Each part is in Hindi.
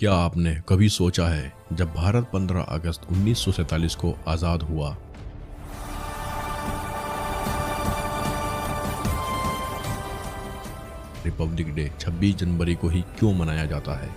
क्या आपने कभी सोचा है जब भारत 15 अगस्त 1947 को आज़ाद हुआ, रिपब्लिक डे 26 जनवरी को ही क्यों मनाया जाता है?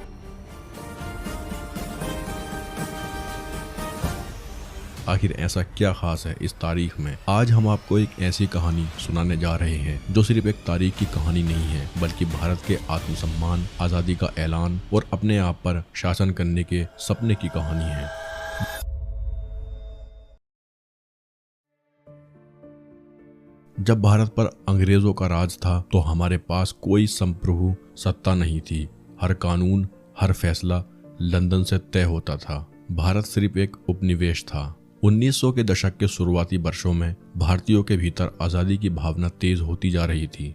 आखिर ऐसा क्या खास है इस तारीख में? आज हम आपको एक ऐसी कहानी सुनाने जा रहे हैं जो सिर्फ एक तारीख की कहानी नहीं है, बल्कि भारत के आत्मसम्मान, आज़ादी का ऐलान और अपने आप पर शासन करने के सपने की कहानी है। जब भारत पर अंग्रेजों का राज था तो हमारे पास कोई संप्रभु सत्ता नहीं थी। हर कानून, हर फैसला लंदन से तय होता था। भारत सिर्फ एक उपनिवेश था। 1900 के दशक के शुरुआती वर्षों में भारतीयों के भीतर आज़ादी की भावना तेज होती जा रही थी,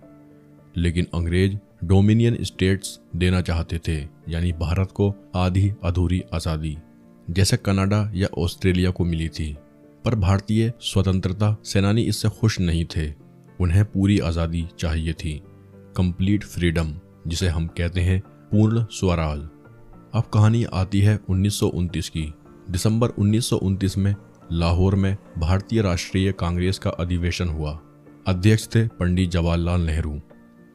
लेकिन अंग्रेज डोमिनियन स्टेट्स देना चाहते थे, यानी भारत को आधी अधूरी आज़ादी, जैसे कनाडा या ऑस्ट्रेलिया को मिली थी। पर भारतीय स्वतंत्रता सेनानी इससे खुश नहीं थे। उन्हें पूरी आज़ादी चाहिए थी, कंप्लीट फ्रीडम, जिसे हम कहते हैं पूर्ण स्वराज। अब कहानी आती है 1929 की। दिसंबर 1929 में लाहौर में भारतीय राष्ट्रीय कांग्रेस का अधिवेशन हुआ। अध्यक्ष थे पंडित जवाहरलाल नेहरू।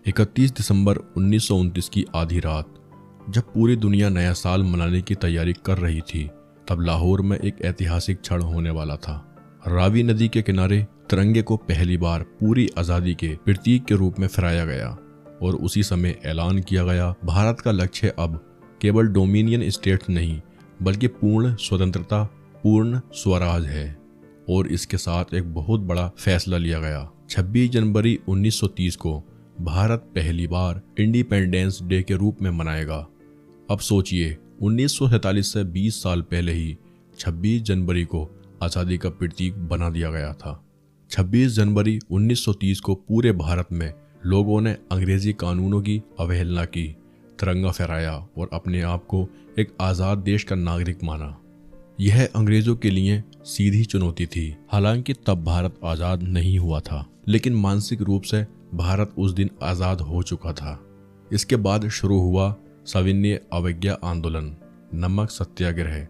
31 दिसंबर 1929 की आधी रात, जब पूरी दुनिया नया साल मनाने की तैयारी कर रही थी, तब लाहौर में एक ऐतिहासिक क्षण होने वाला था। रावी नदी के किनारे तिरंगे को पहली बार पूरी आज़ादी के प्रतीक के रूप में फहराया गया और उसी समय ऐलान किया गया, भारत का लक्ष्य अब केवल डोमिनियन स्टेट नहीं, बल्कि पूर्ण स्वतंत्रता, पूर्ण स्वराज है। और इसके साथ एक बहुत बड़ा फैसला लिया गया। 26 जनवरी 1930 को भारत पहली बार इंडिपेंडेंस डे के रूप में मनाएगा। अब सोचिए, 1947 से 20 साल पहले ही 26 जनवरी को आज़ादी का प्रतीक बना दिया गया था। 26 जनवरी 1930 को पूरे भारत में लोगों ने अंग्रेजी कानूनों की अवहेलना की, तिरंगा फहराया और अपने आप को एक आज़ाद देश का नागरिक माना। यह अंग्रेजों के लिए सीधी चुनौती थी। हालांकि तब भारत आज़ाद नहीं हुआ था, लेकिन मानसिक रूप से भारत उस दिन आज़ाद हो चुका था। इसके बाद शुरू हुआ सविनय अवज्ञा आंदोलन, नमक सत्याग्रह,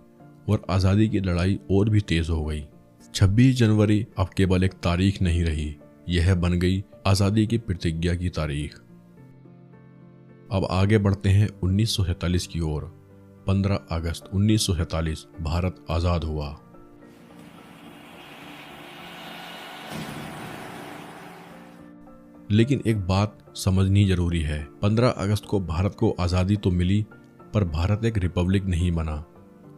और आज़ादी की लड़ाई और भी तेज हो गई। 26 जनवरी अब केवल एक तारीख नहीं रही, यह बन गई आज़ादी की प्रतिज्ञा की तारीख। अब आगे बढ़ते हैं 1947 की ओर। 15 अगस्त 1947 भारत आज़ाद हुआ। लेकिन एक बात समझनी जरूरी है, 15 अगस्त को भारत को आज़ादी तो मिली, पर भारत एक रिपब्लिक नहीं बना।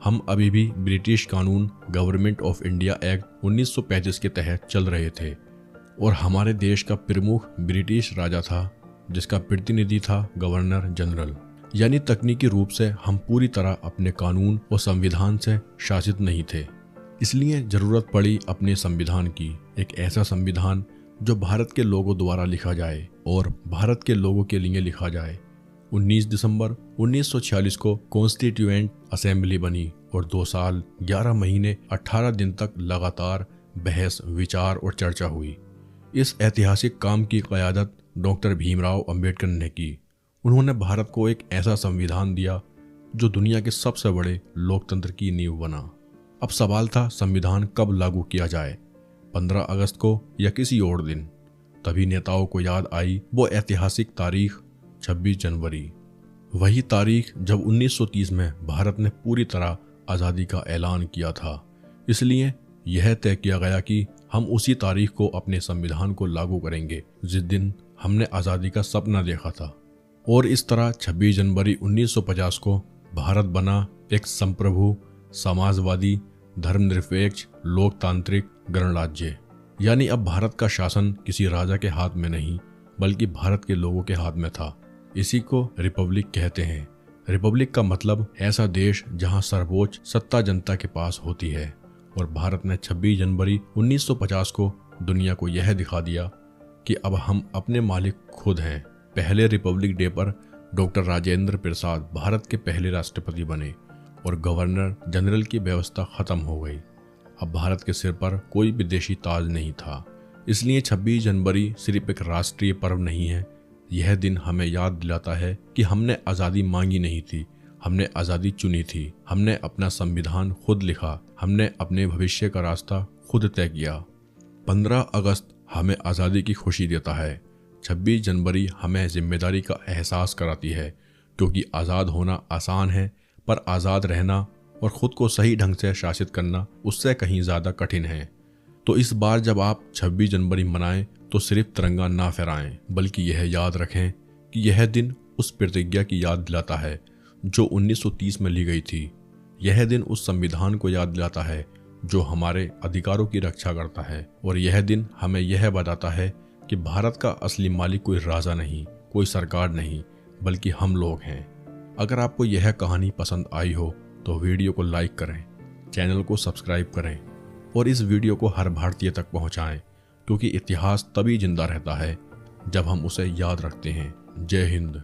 हम अभी भी ब्रिटिश कानून, गवर्नमेंट ऑफ इंडिया एक्ट 1935 के तहत चल रहे थे और हमारे देश का प्रमुख ब्रिटिश राजा था, जिसका प्रतिनिधि था गवर्नर जनरल। यानी तकनीकी रूप से हम पूरी तरह अपने कानून और संविधान से शासित नहीं थे। इसलिए जरूरत पड़ी अपने संविधान की, एक ऐसा संविधान जो भारत के लोगों द्वारा लिखा जाए और भारत के लोगों के लिए लिखा जाए। 19 दिसंबर 1946 को कॉन्स्टिट्यूएंट असेंबली बनी और 2 साल 11 महीने 18 दिन तक लगातार बहस, विचार और चर्चा हुई। इस ऐतिहासिक काम की क़यादत डॉक्टर भीमराव अंबेडकर ने की। उन्होंने भारत को एक ऐसा संविधान दिया जो दुनिया के सबसे बड़े लोकतंत्र की नींव बना। अब सवाल था, संविधान कब लागू किया जाए, 15 अगस्त को या किसी और दिन? तभी नेताओं को याद आई वो ऐतिहासिक तारीख, 26 जनवरी। वही तारीख जब 1930 में भारत ने पूरी तरह आज़ादी का ऐलान किया था। इसलिए यह तय किया गया कि हम उसी तारीख को अपने संविधान को लागू करेंगे जिस दिन हमने आज़ादी का सपना देखा था। और इस तरह 26 जनवरी 1950 को भारत बना एक संप्रभु, समाजवादी, धर्मनिरपेक्ष, लोकतांत्रिक गणराज्य। यानी अब भारत का शासन किसी राजा के हाथ में नहीं, बल्कि भारत के लोगों के हाथ में था। इसी को रिपब्लिक कहते हैं। रिपब्लिक का मतलब ऐसा देश जहां सर्वोच्च सत्ता जनता के पास होती है। और भारत ने 26 जनवरी 1950 को दुनिया को यह दिखा दिया कि अब हम अपने मालिक खुद हैं। पहले रिपब्लिक डे पर डॉक्टर राजेंद्र प्रसाद भारत के पहले राष्ट्रपति बने और गवर्नर जनरल की व्यवस्था खत्म हो गई। अब भारत के सिर पर कोई विदेशी ताज नहीं था। इसलिए 26 जनवरी सिर्फ एक राष्ट्रीय पर्व नहीं है, यह दिन हमें याद दिलाता है कि हमने आज़ादी मांगी नहीं थी, हमने आज़ादी चुनी थी, हमने अपना संविधान खुद लिखा, हमने अपने भविष्य का रास्ता खुद तय किया। 15 अगस्त हमें आज़ादी की खुशी देता है। 26 जनवरी हमें जिम्मेदारी का एहसास कराती है, क्योंकि आज़ाद होना आसान है, पर आज़ाद रहना और ख़ुद को सही ढंग से शासित करना उससे कहीं ज़्यादा कठिन है। तो इस बार जब आप 26 जनवरी मनाएं तो सिर्फ तिरंगा ना फहराएं, बल्कि यह याद रखें कि यह दिन उस प्रतिज्ञा की याद दिलाता है जो 1930 में ली गई थी। यह दिन उस संविधान को याद दिलाता है जो हमारे अधिकारों की रक्षा करता है। और यह दिन हमें यह बताता है कि भारत का असली मालिक कोई राजा नहीं, कोई सरकार नहीं, बल्कि हम लोग हैं। अगर आपको यह कहानी पसंद आई हो तो वीडियो को लाइक करें, चैनल को सब्सक्राइब करें और इस वीडियो को हर भारतीय तक पहुंचाएं, क्योंकि इतिहास तभी जिंदा रहता है जब हम उसे याद रखते हैं। जय हिंद।